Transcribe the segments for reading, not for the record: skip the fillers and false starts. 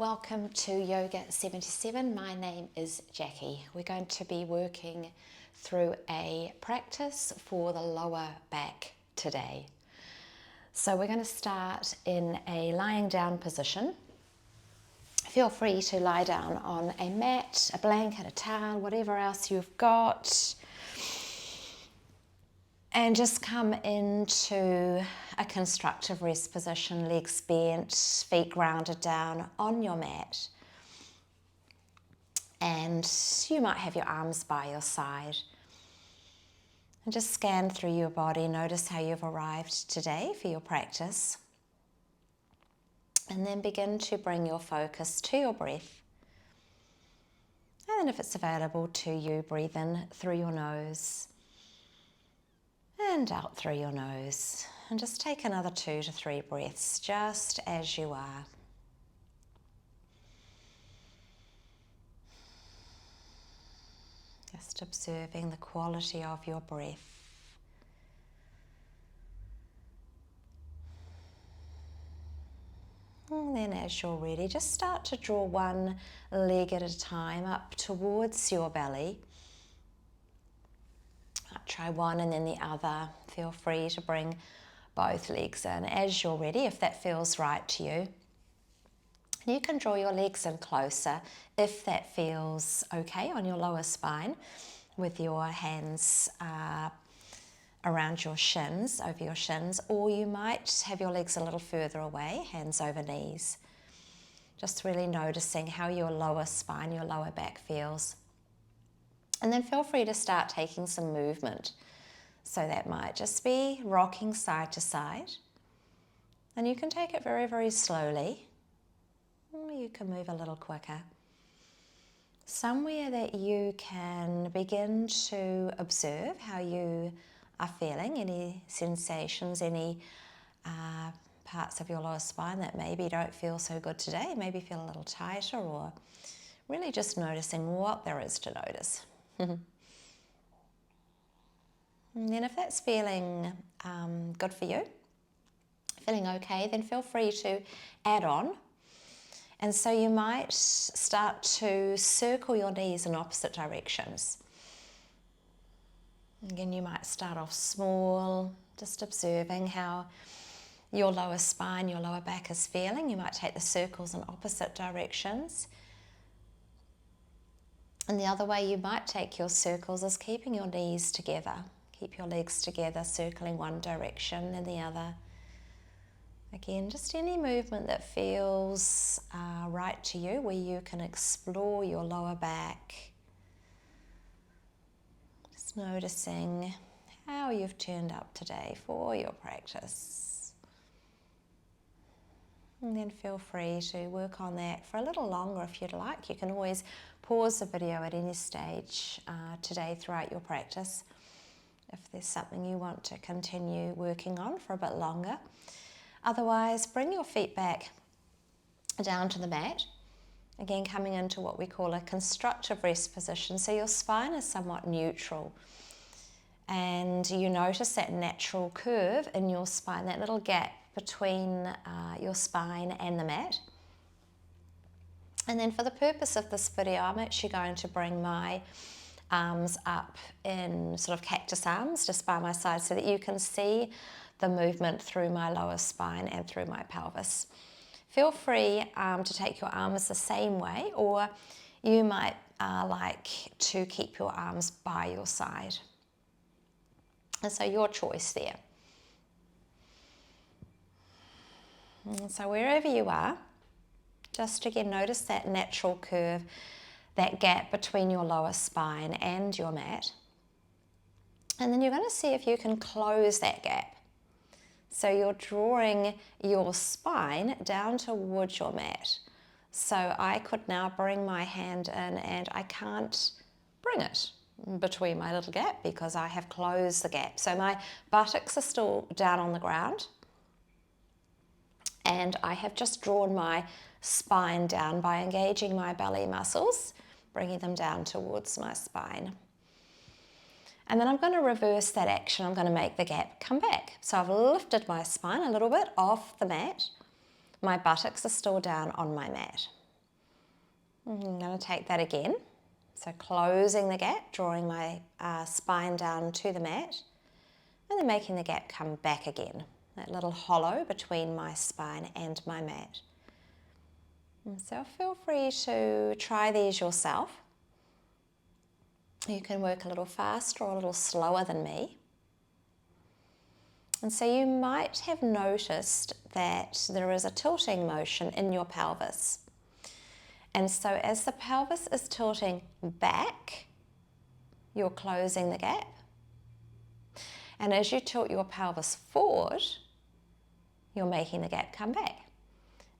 Welcome to Yoga 77. My name is Jackie. We're going to be working through a practice for the lower back today. So we're going to start in a lying down position. Feel free to lie down on a mat, a blanket, a towel, whatever else you've got. And just come into a constructive rest position, legs bent, feet grounded down on your mat. And you might have your arms by your side. And just scan through your body, notice how you've arrived today for your practice. And then begin to bring your focus to your breath. And then if it's available to you, breathe in through your nose. And out through your nose. And just take another 2 to 3 breaths, just as you are. Just observing the quality of your breath. And then as you're ready, just start to draw one leg at a time up towards your belly. Try one and then the other. Feel free to bring both legs in as you're ready, if that feels right to you. You can draw your legs in closer if that feels okay on your lower spine, with your hands around your shins, over your shins, or you might have your legs a little further away, hands over knees. Just really noticing how your lower spine, your lower back feels. And then feel free to start taking some movement. So that might just be rocking side to side. And you can take it very, very slowly. Or you can move a little quicker. Somewhere that you can begin to observe how you are feeling, any sensations, any parts of your lower spine that maybe don't feel so good today, maybe feel a little tighter, or really just noticing what there is to notice. And then if that's feeling good for you, feeling okay, then feel free to add on. And so you might start to circle your knees in opposite directions. Again, you might start off small, just observing how your lower spine, your lower back is feeling. You might take the circles in opposite directions. And the other way you might take your circles is keeping your knees together. Keep your legs together, circling one direction and the other. Again, just any movement that feels right to you, where you can explore your lower back. Just noticing how you've turned up today for your practice. And then feel free to work on that for a little longer if you'd like. You can always pause the video at any stage today throughout your practice if there's something you want to continue working on for a bit longer. Otherwise, bring your feet back down to the mat. Again, coming into what we call a constructive rest position. So your spine is somewhat neutral. And you notice that natural curve in your spine, that little gap between your spine and the mat. And then for the purpose of this video, I'm actually going to bring my arms up in sort of cactus arms just by my side so that you can see the movement through my lower spine and through my pelvis. Feel free to take your arms the same way, or you might like to keep your arms by your side. And so your choice there. And so wherever you are, just again notice that natural curve, that gap between your lower spine and your mat. And then you're going to see if you can close that gap. So you're drawing your spine down towards your mat. So I could now bring my hand in, and I can't bring it between my little gap because I have closed the gap. So my buttocks are still down on the ground. And I have just drawn my spine down by engaging my belly muscles, bringing them down towards my spine. And then I'm going to reverse that action. I'm going to make the gap come back. So I've lifted my spine a little bit off the mat. My buttocks are still down on my mat. I'm going to take that again. So closing the gap, drawing my spine down to the mat, and then making the gap come back again. That little hollow between my spine and my mat. And so feel free to try these yourself. You can work a little faster or a little slower than me. And so you might have noticed that there is a tilting motion in your pelvis. And so as the pelvis is tilting back, you're closing the gap. And as you tilt your pelvis forward, you're making the gap come back.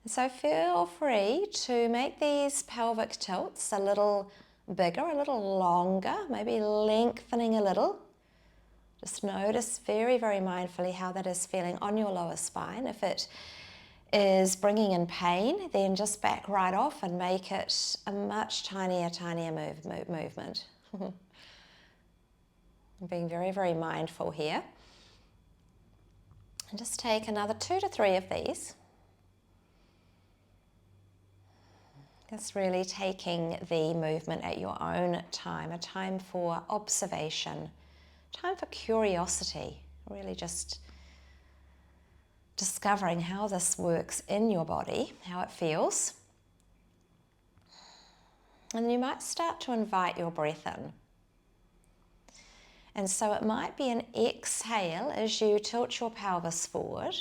And so feel free to make these pelvic tilts a little bigger, a little longer, maybe lengthening a little. Just notice very, very mindfully how that is feeling on your lower spine. If it is bringing in pain, then just back right off and make it a much tinier movement. I'm being very, very mindful here. And just take another 2 to 3 of these. Just really taking the movement at your own time, a time for observation, time for curiosity, really just discovering how this works in your body, how it feels. And then you might start to invite your breath in. And so it might be an exhale as you tilt your pelvis forward.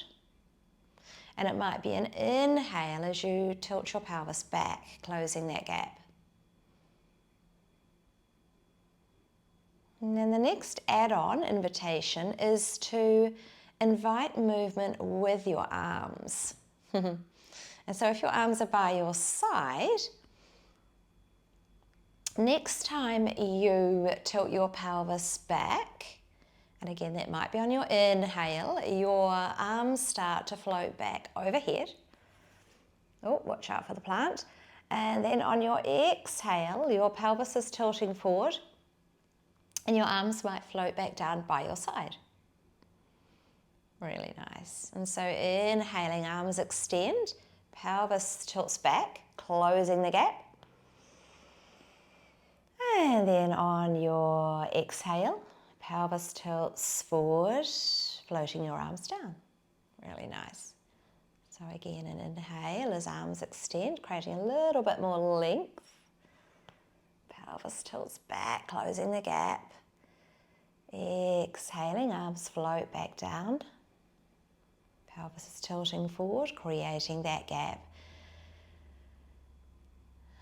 And it might be an inhale as you tilt your pelvis back, closing that gap. And then the next add-on invitation is to invite movement with your arms. And so if your arms are by your side, next time you tilt your pelvis back, and again that might be on your inhale, your arms start to float back overhead. Oh, watch out for the plant. And then on your exhale, your pelvis is tilting forward and your arms might float back down by your side. Really nice. And so inhaling, arms extend, pelvis tilts back, closing the gap. And then on your exhale, pelvis tilts forward, floating your arms down. Really nice. So again, an inhale as arms extend, creating a little bit more length. Pelvis tilts back, closing the gap. Exhaling, arms float back down. Pelvis is tilting forward, creating that gap.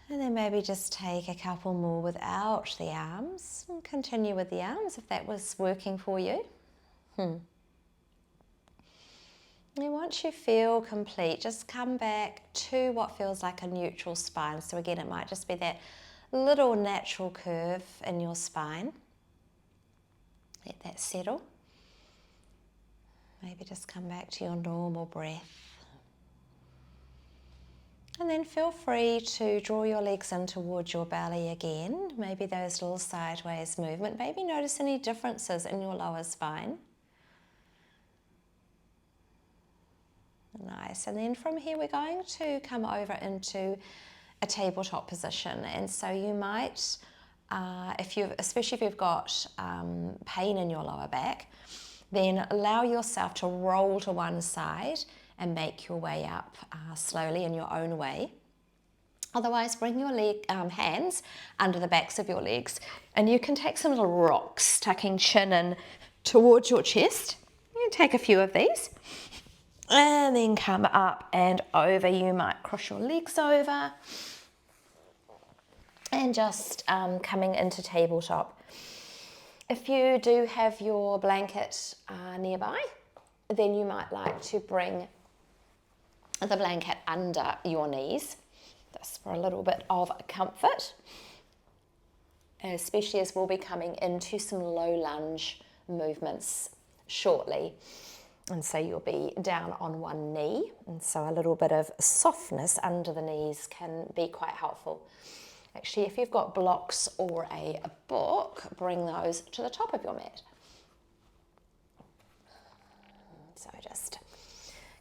And then maybe just take a couple more without the arms and continue with the arms if that was working for you. And once you feel complete, just come back to what feels like a neutral spine. So again, it might just be that little natural curve in your spine. Let that settle. Maybe just come back to your normal breath. And then feel free to draw your legs in towards your belly again. Maybe those little sideways movement. Maybe notice any differences in your lower spine. Nice. And then from here we're going to come over into a tabletop position. And so you might, especially if you've got pain in your lower back, then allow yourself to roll to one side and make your way up slowly in your own way. Otherwise, bring your hands under the backs of your legs and you can take some little rocks, tucking chin in towards your chest. You can take a few of these and then come up and over. You might cross your legs over and just coming into tabletop. If you do have your blanket nearby, then you might like to bring the blanket under your knees, just for a little bit of comfort, especially as we'll be coming into some low lunge movements shortly. And so you'll be down on one knee, and so a little bit of softness under the knees can be quite helpful. Actually, if you've got blocks or a book, bring those to the top of your mat. So just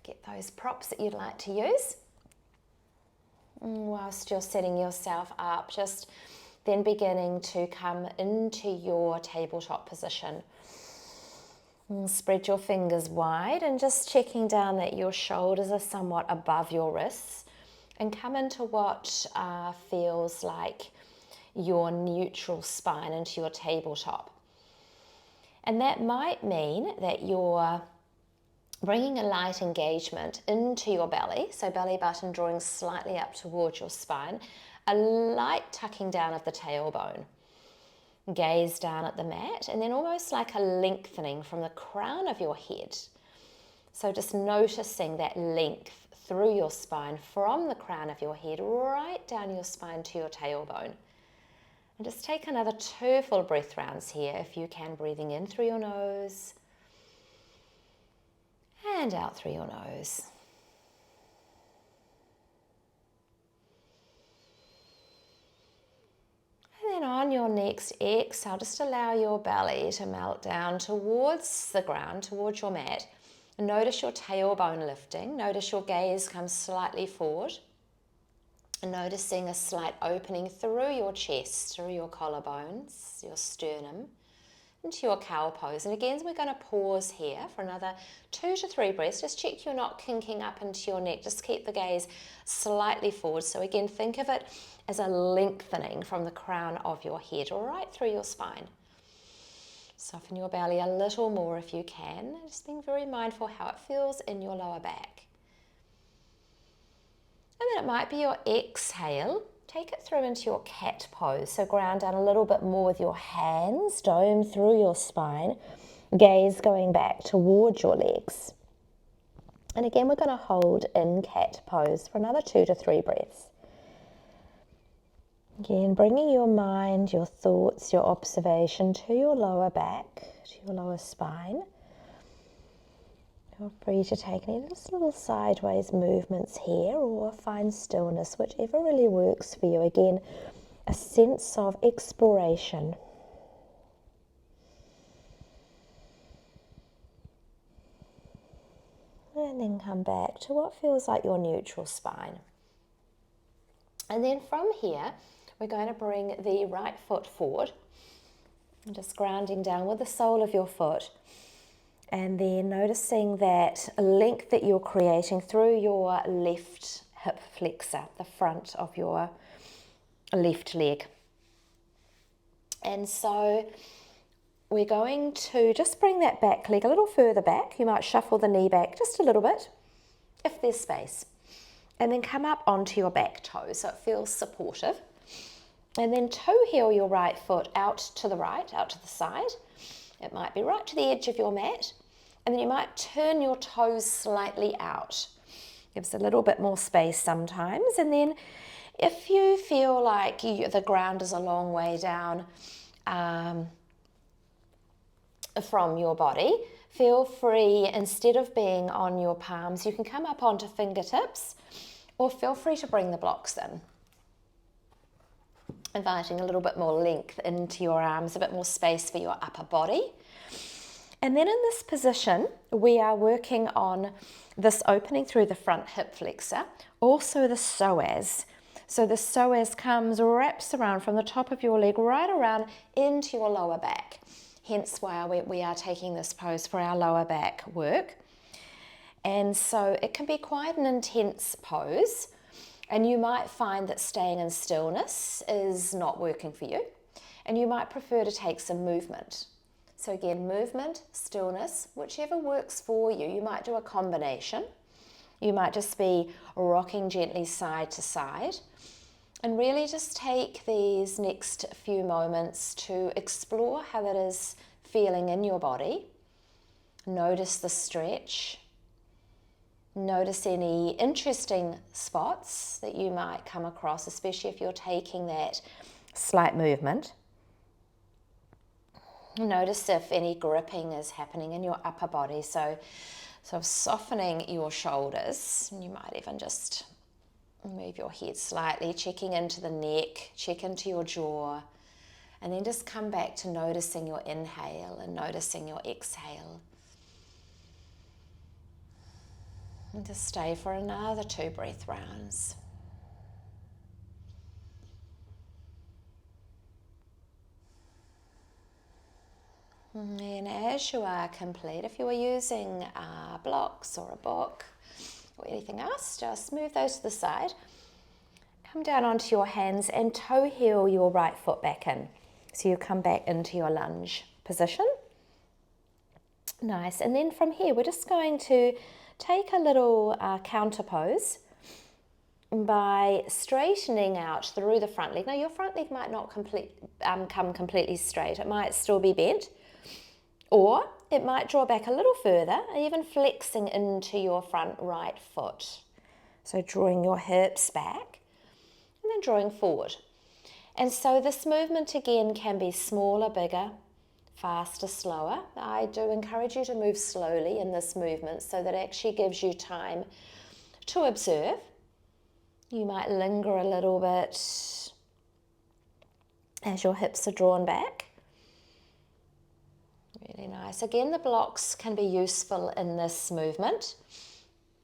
get those props that you'd like to use. Whilst you're setting yourself up, just then beginning to come into your tabletop position. Spread your fingers wide and just checking down that your shoulders are somewhat above your wrists, and come into what feels like your neutral spine, into your tabletop. And that might mean that you're bringing a light engagement into your belly, so belly button drawing slightly up towards your spine, a light tucking down of the tailbone. Gaze down at the mat, and then almost like a lengthening from the crown of your head. So just noticing that length through your spine from the crown of your head right down your spine to your tailbone. And just take another 2 full breath rounds here if you can, breathing in through your nose and out through your nose. And then on your next exhale, just allow your belly to melt down towards the ground, towards your mat. And notice your tailbone lifting. Notice your gaze comes slightly forward. And noticing a slight opening through your chest, through your collarbones, your sternum, into your cow pose. And again, we're going to pause here for another 2 to 3 breaths. Just check you're not kinking up into your neck. Just keep the gaze slightly forward. So again, think of it as a lengthening from the crown of your head right through your spine. Soften your belly a little more if you can. Just being very mindful how it feels in your lower back. And then it might be your exhale. Take it through into your cat pose. So ground down a little bit more with your hands, dome through your spine, gaze going back towards your legs. And again, we're going to hold in cat pose for another 2 to 3 breaths. Again, bringing your mind, your thoughts, your observation to your lower back, to your lower spine. Feel free to take any just little sideways movements here, or find stillness, whichever really works for you. Again, a sense of exploration. And then come back to what feels like your neutral spine. And then from here, we're going to bring the right foot forward, and just grounding down with the sole of your foot. And then noticing that length that you're creating through your left hip flexor, the front of your left leg. And so we're going to just bring that back leg a little further back. You might shuffle the knee back just a little bit, if there's space. And then come up onto your back toe so it feels supportive. And then toe heel your right foot out to the right, out to the side. It might be right to the edge of your mat. And then you might turn your toes slightly out. Gives a little bit more space sometimes. And then if you feel like the ground is a long way down from your body, feel free, instead of being on your palms, you can come up onto fingertips, or feel free to bring the blocks in. Inviting a little bit more length into your arms, a bit more space for your upper body. And then in this position, we are working on this opening through the front hip flexor, also the psoas. So the psoas wraps around from the top of your leg right around into your lower back. Hence why we are taking this pose for our lower back work. And so it can be quite an intense pose, and you might find that staying in stillness is not working for you, and you might prefer to take some movement. So again, movement, stillness, whichever works for you. You might do a combination. You might just be rocking gently side to side, and really just take these next few moments to explore how that is feeling in your body. Notice the stretch. Notice any interesting spots that you might come across, especially if you're taking that slight movement. Notice if any gripping is happening in your upper body, so softening your shoulders. You might even just move your head slightly, checking into the neck, check into your jaw, and then just come back to noticing your inhale and noticing your exhale. And just stay for another 2 breath rounds. And as you are complete, if you are using blocks or a book or anything else, just move those to the side. Come down onto your hands and toe heel your right foot back in. So you come back into your lunge position. Nice. And then from here, we're just going to take a little counter pose by straightening out through the front leg. Now, your front leg might not come completely straight. It might still be bent, or it might draw back a little further, even flexing into your front right foot. So drawing your hips back and then drawing forward. And so this movement again can be smaller, bigger, faster, slower. I do encourage you to move slowly in this movement so that it actually gives you time to observe. You might linger a little bit as your hips are drawn back. Really nice. Again, the blocks can be useful in this movement,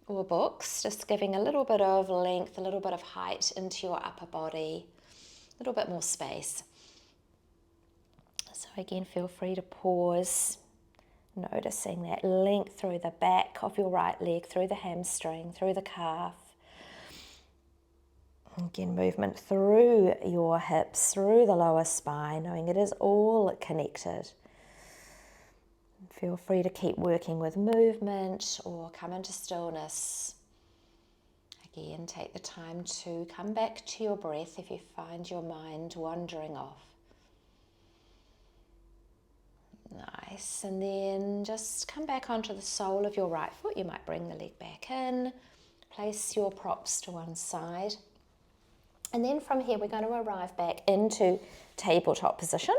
or books, just giving a little bit of length, a little bit of height into your upper body, a little bit more space. So again, feel free to pause, noticing that length through the back of your right leg, through the hamstring, through the calf. Again, movement through your hips, through the lower spine, knowing it is all connected. Feel free to keep working with movement or come into stillness. Again, take the time to come back to your breath if you find your mind wandering off. Nice. And then just come back onto the sole of your right foot. You might bring the leg back in, place your props to one side. And then from here, we're going to arrive back into tabletop position.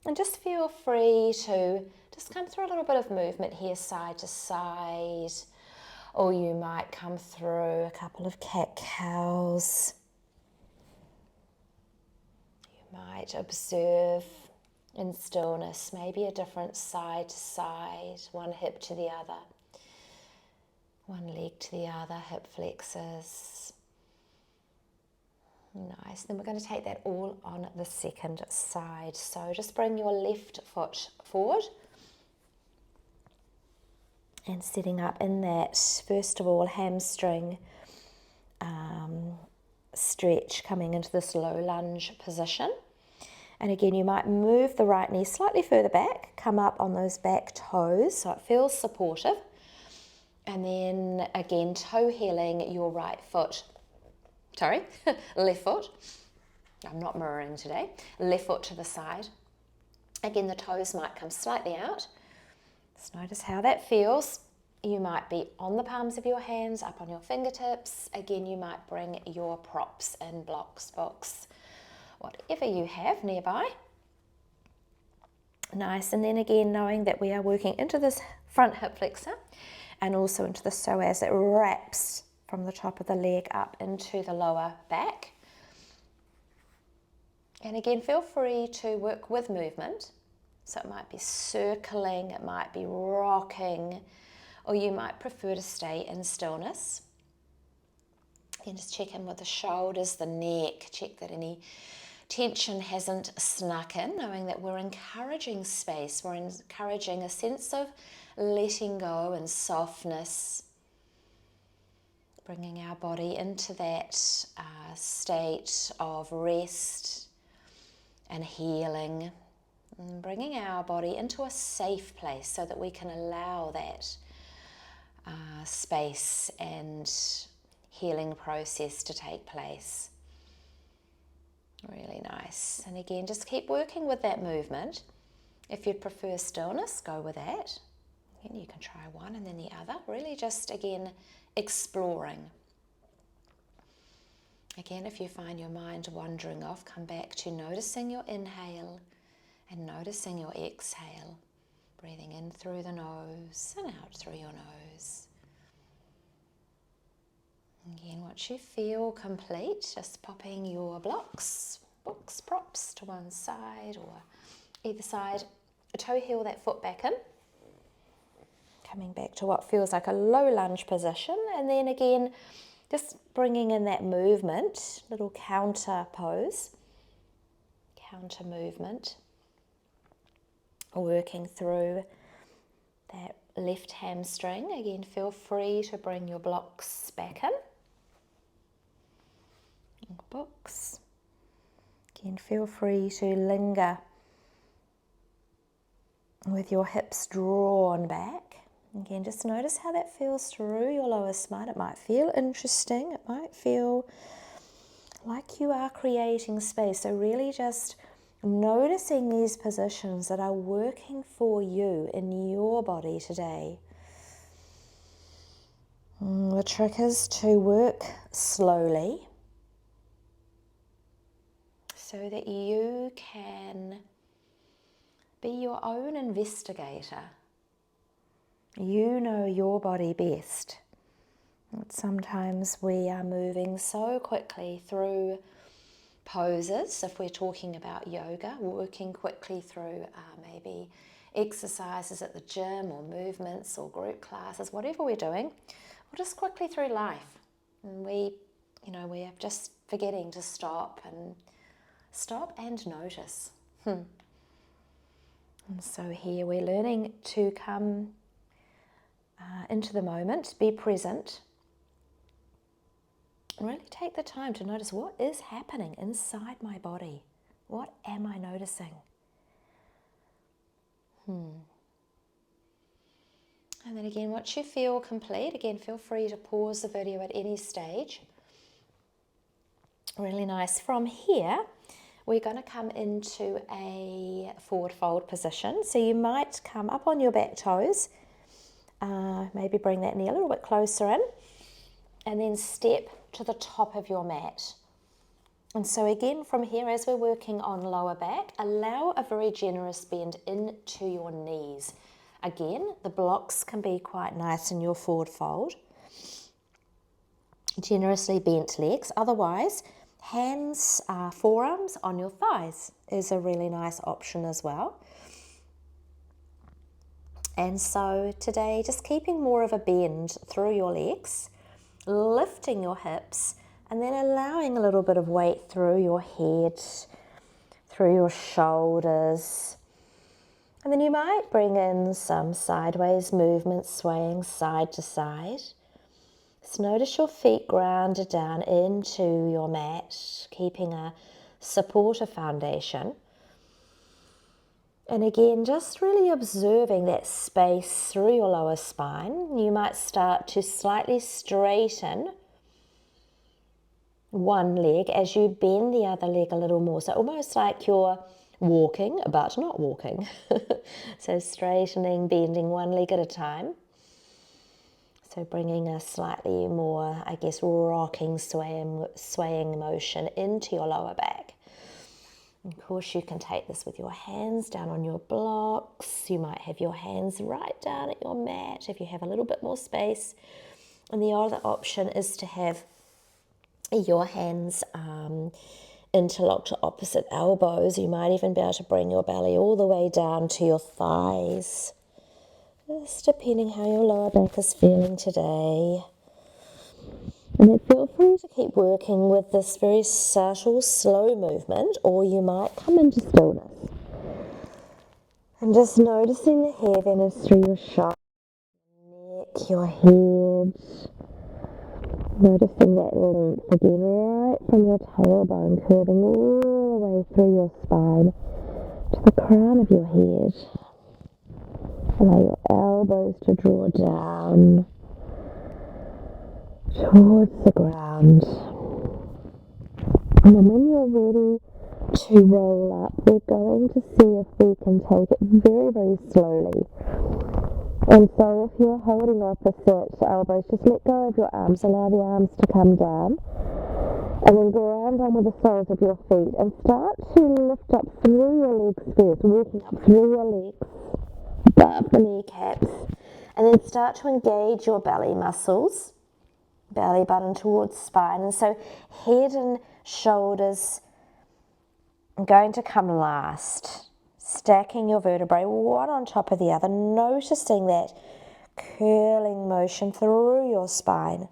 And just feel free to just come through a little bit of movement here, side to side. Or you might come through a couple of cat-cows. You might observe in stillness, maybe a different side to side, one hip to the other, one leg to the other, hip flexors. Nice. Then we're going to take that all on the second side. So just bring your left foot forward and setting up in that, first of all, hamstring stretch, coming into this low lunge position. And again, you might move the right knee slightly further back, come up on those back toes so it feels supportive. And then again, toe heeling your right foot. Left foot. I'm not mirroring today. Left foot to the side. Again, the toes might come slightly out. Just notice how that feels. You might be on the palms of your hands, up on your fingertips. Again, you might bring your props in, blocks, books, whatever you have nearby. Nice. And then again, knowing that we are working into this front hip flexor and also into the psoas, it wraps from the top of the leg up into the lower back. And again, feel free to work with movement. So it might be circling, it might be rocking, or you might prefer to stay in stillness. Again, just check in with the shoulders, the neck, check that any tension hasn't snuck in, knowing that we're encouraging space, we're encouraging a sense of letting go and softness, bringing our body into that state of rest and healing, and bringing our body into a safe place so that we can allow that space and healing process to take place. Really nice. And again, just keep working with that movement. If you prefer stillness, go with that. Again, you can try one and then the other. Really just, again, exploring. Again, if you find your mind wandering off, come back to noticing your inhale and noticing your exhale. Breathing in through the nose and out through your nose. Again, once you feel complete, just popping your blocks, books, props to one side or either side. Toe heel that foot back in. Coming back to what feels like a low lunge position. And then again, just bringing in that movement, little counter pose, counter movement. working through that left hamstring. Again, feel free to bring your blocks back in. Books. Again, feel free to linger with your hips drawn back. Again, just notice how that feels through your lower spine. It might feel interesting. It might feel like you are creating space. So really just noticing these positions that are working for you in your body today. The trick is to work slowly so that you can be your own investigator. You know your body best. Sometimes we are moving so quickly through poses, if we're talking about yoga, working quickly through maybe exercises at the gym or movements or group classes, whatever we're doing, or just quickly through life. And we are just forgetting to stop and notice. And so here we're learning to come into the moment, be present, really take the time to notice what is happening inside my body. What am I noticing? And then again, once you feel complete, again, feel free to pause the video at any stage. Really nice. From here, we're going to come into a forward fold position. So you might come up on your back toes, maybe bring that knee a little bit closer in, and then step to the top of your mat. And so again, from here, as we're working on lower back, allow a very generous bend into your knees. Again, the blocks can be quite nice in your forward fold. Generously bent legs. Otherwise, hands, forearms on your thighs is a really nice option as well. And so today, just keeping more of a bend through your legs, lifting your hips, and then allowing a little bit of weight through your head, through your shoulders. And then you might bring in some sideways movements, swaying side to side. So notice your feet grounded down into your mat, keeping a supportive foundation. And again, just really observing that space through your lower spine. You might start to slightly straighten one leg as you bend the other leg a little more. So almost like you're walking, but not walking. So straightening, bending one leg at a time. So bringing a slightly more, I guess, rocking, swaying motion into your lower back. Of course, you can take this with your hands down on your blocks. You might have your hands right down at your mat if you have a little bit more space. And the other option is to have your hands interlocked to opposite elbows. You might even be able to bring your belly all the way down to your thighs. Just depending how your lower back is feeling today. And then feel free to keep working with this very subtle, slow movement, or you might come into stillness. And just noticing the heaviness through your shoulders, neck, your head. Noticing that length again, right from your tailbone, curving all the way through your spine to the crown of your head. Allow your elbows to draw down towards the ground. And then when you're ready to roll up, we're going to see if we can take it very, very slowly. And so if you're holding opposite elbows, just let go of your arms, allow the arms to come down. And then ground on with the soles of your feet and start to lift up through your legs first, walking up through your legs, above the kneecaps, and then start to engage your belly muscles, belly button towards spine. And so head and shoulders are going to come last, stacking your vertebrae one on top of the other, noticing that curling motion through your spine,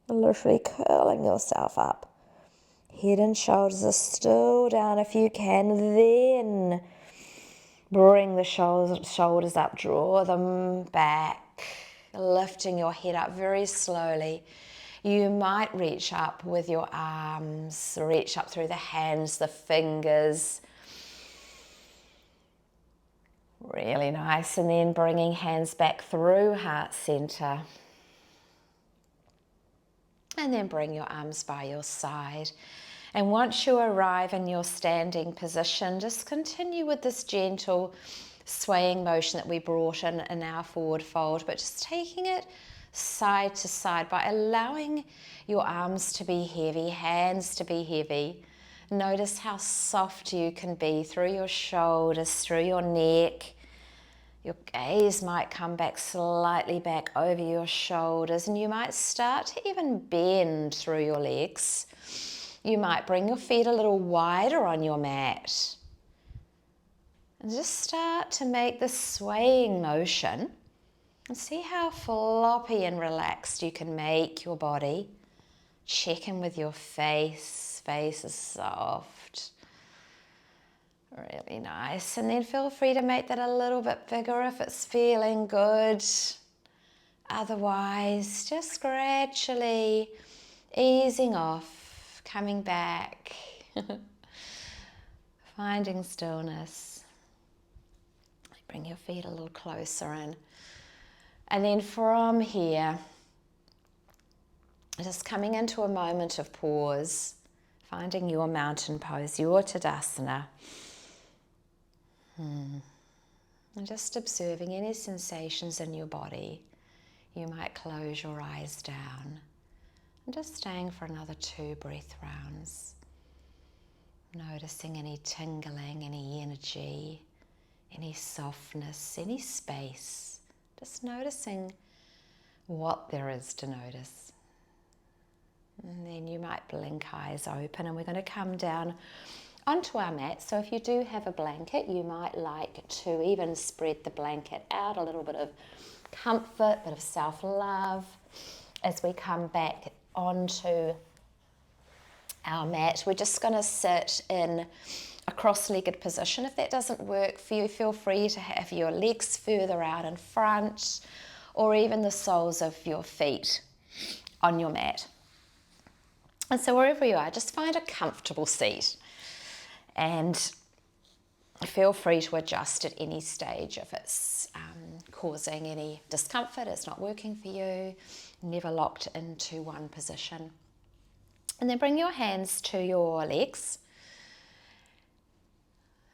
literally curling yourself up. Head and shoulders are still down if you can, then Bring the shoulders up, draw them back, lifting your head up very slowly. You might reach up with your arms, reach up through the hands, the fingers. Really nice. And then bringing hands back through heart center. And then bring your arms by your side. And once you arrive in your standing position, just continue with this gentle swaying motion that we brought in our forward fold, but just taking it side to side by allowing your arms to be heavy, hands to be heavy. Notice how soft you can be through your shoulders, through your neck. Your gaze might come back slightly back over your shoulders, and you might start to even bend through your legs. You might bring your feet a little wider on your mat. And just start to make this swaying motion and see how floppy and relaxed you can make your body. Check in with your face. Face is soft. Really nice. And then feel free to make that a little bit bigger if it's feeling good. Otherwise, just gradually easing off, coming back, finding stillness. Bring your feet a little closer in. And then from here, just coming into a moment of pause, finding your mountain pose, your Tadasana. And just observing any sensations in your body. You might close your eyes down. And just staying for another 2 breath rounds. Noticing any tingling, any energy, any softness, any space. Just noticing what there is to notice. And then you might blink eyes open, and we're going to come down onto our mat. So if you do have a blanket, you might like to even spread the blanket out, a little bit of comfort, bit of self-love as we come back onto our mat. We're just going to sit in a cross-legged position. If that doesn't work for you, feel free to have your legs further out in front, or even the soles of your feet on your mat. And so wherever you are, just find a comfortable seat and feel free to adjust at any stage if it's causing any discomfort, it's not working for you, never locked into one position. And then bring your hands to your legs.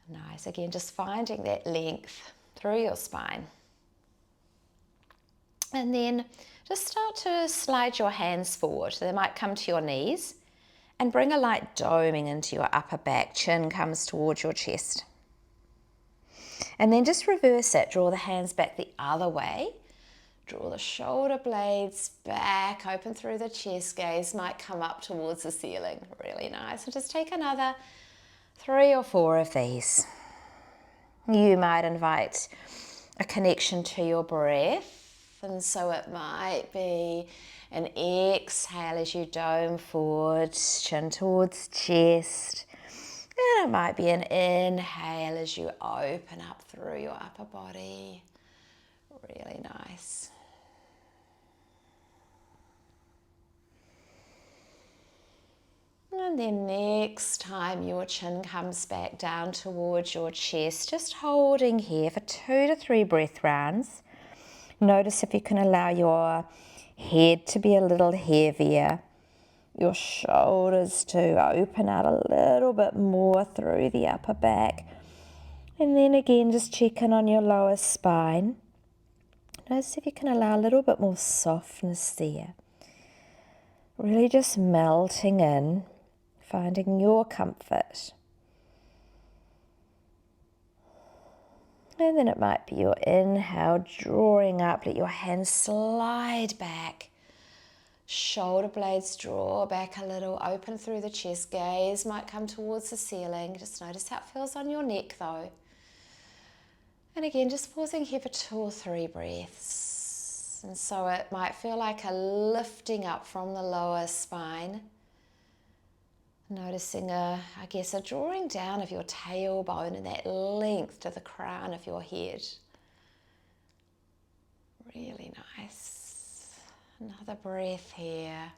Nice, again, just finding that length through your spine. And then just start to slide your hands forward. They might come to your knees, and bring a light doming into your upper back. Chin comes towards your chest. And then just reverse it. Draw the hands back the other way. Draw the shoulder blades back, open through the chest. Gaze might come up towards the ceiling. Really nice. And just take another 3 or 4 of these. You might invite a connection to your breath. And so it might be an exhale as you dome forward, chin towards chest. And it might be an inhale as you open up through your upper body. Really nice. And then next time your chin comes back down towards your chest, just holding here for 2 to 3 breath rounds. Notice if you can allow your head to be a little heavier, your shoulders to open out a little bit more through the upper back. And then again, just check in on your lower spine. Notice if you can allow a little bit more softness there. Really just melting in, finding your comfort. And then it might be your inhale, drawing up, let your hands slide back. Shoulder blades draw back a little, open through the chest. Gaze might come towards the ceiling. Just notice how it feels on your neck though. And again, just pausing here for 2 or 3 breaths. And so it might feel like a lifting up from the lower spine. Noticing I guess a drawing down of your tailbone and that length to the crown of your head. Really nice. Another breath here.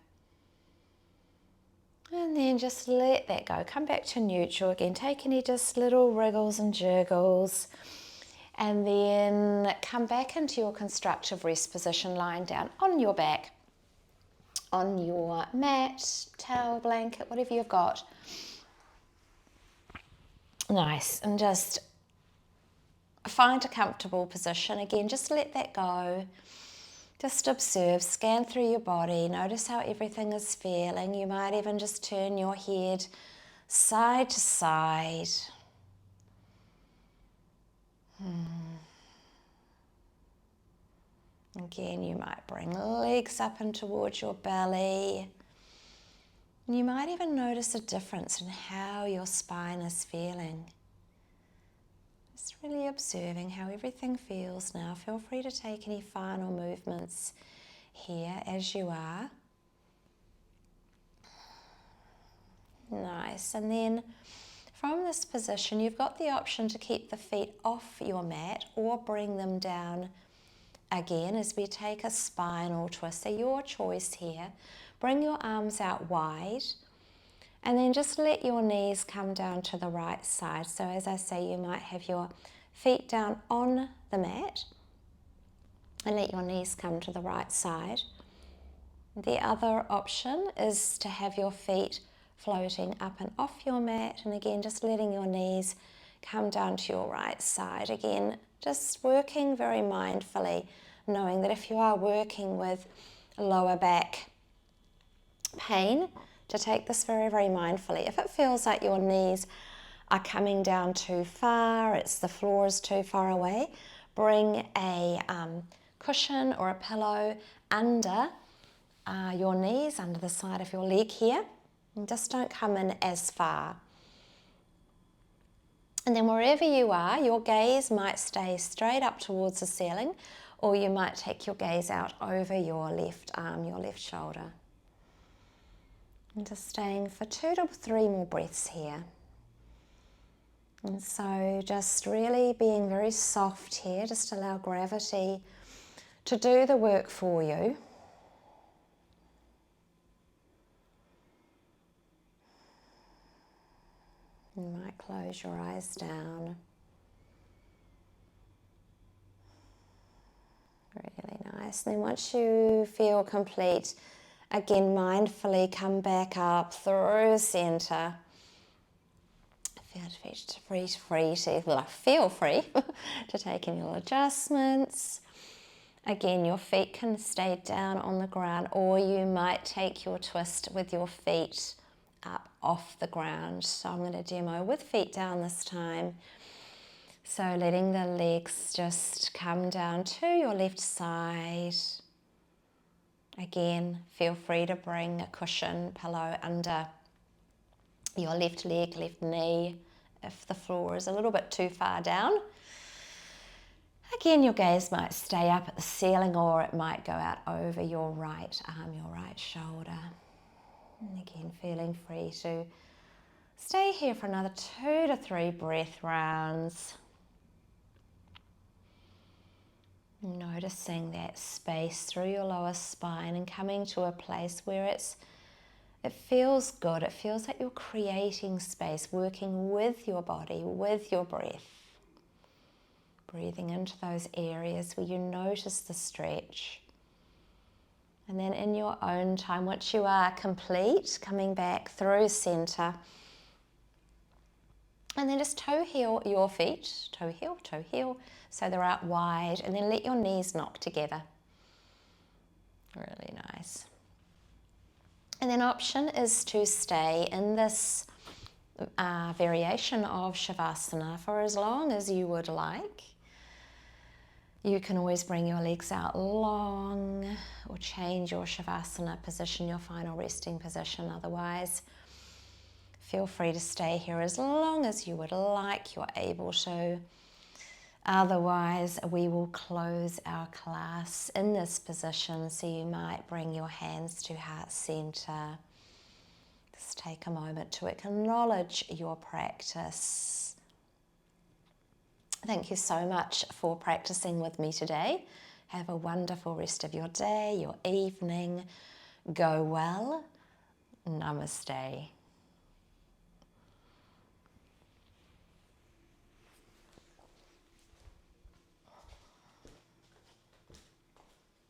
And then just let that go. Come back to neutral again. Take any just little wriggles and jiggles. And then come back into your constructive rest position, lying down on your back, on your mat, towel, blanket, whatever you've got. Nice. And just find a comfortable position. Again, just let that go. Just observe, scan through your body, notice how everything is feeling. You might even just turn your head side to side. Again, you might bring legs up and towards your belly. And you might even notice a difference in how your spine is feeling. Just really observing how everything feels now. Feel free to take any final movements here as you are. Nice. And then from this position, you've got the option to keep the feet off your mat or bring them down again as we take a spinal twist. So your choice here. Bring your arms out wide. And then just let your knees come down to the right side. So as I say, you might have your feet down on the mat and let your knees come to the right side. The other option is to have your feet floating up and off your mat. And again, just letting your knees come down to your right side. Again, just working very mindfully, knowing that if you are working with lower back pain, to take this very, very mindfully. If it feels like your knees are coming down too far, the floor is too far away, bring a cushion or a pillow under your knees, under the side of your leg here, and just don't come in as far. And then wherever you are, your gaze might stay straight up towards the ceiling, or you might take your gaze out over your left arm, your left shoulder. And just staying for 2 to 3 more breaths here. And so just really being very soft here, just allow gravity to do the work for you. You might close your eyes down. Really nice. And then once you feel complete, again, mindfully come back up through center. Feel free to take any little adjustments. Again, your feet can stay down on the ground, or you might take your twist with your feet up off the ground. So I'm going to demo with feet down this time. So letting the legs just come down to your left side. Again, feel free to bring a cushion, pillow under your left leg, left knee, if the floor is a little bit too far down. Again, your gaze might stay up at the ceiling, or it might go out over your right arm, your right shoulder. And again, feeling free to stay here for another 2 to 3 breath rounds. Noticing that space through your lower spine and coming to a place where it feels good. It feels like you're creating space, working with your body, with your breath. Breathing into those areas where you notice the stretch. And then in your own time, once you are complete, coming back through center. And then just toe heel your feet, toe heel, so they're out wide, and then let your knees knock together. Really nice. And then option is to stay in this variation of Shavasana for as long as you would like. You can always bring your legs out long or change your Shavasana position, your final resting position. Otherwise, feel free to stay here as long as you would like, you're able to. Otherwise, we will close our class in this position. So you might bring your hands to heart center. Just take a moment to acknowledge your practice. Thank you so much for practicing with me today. Have a wonderful rest of your day, your evening. Go well. Namaste.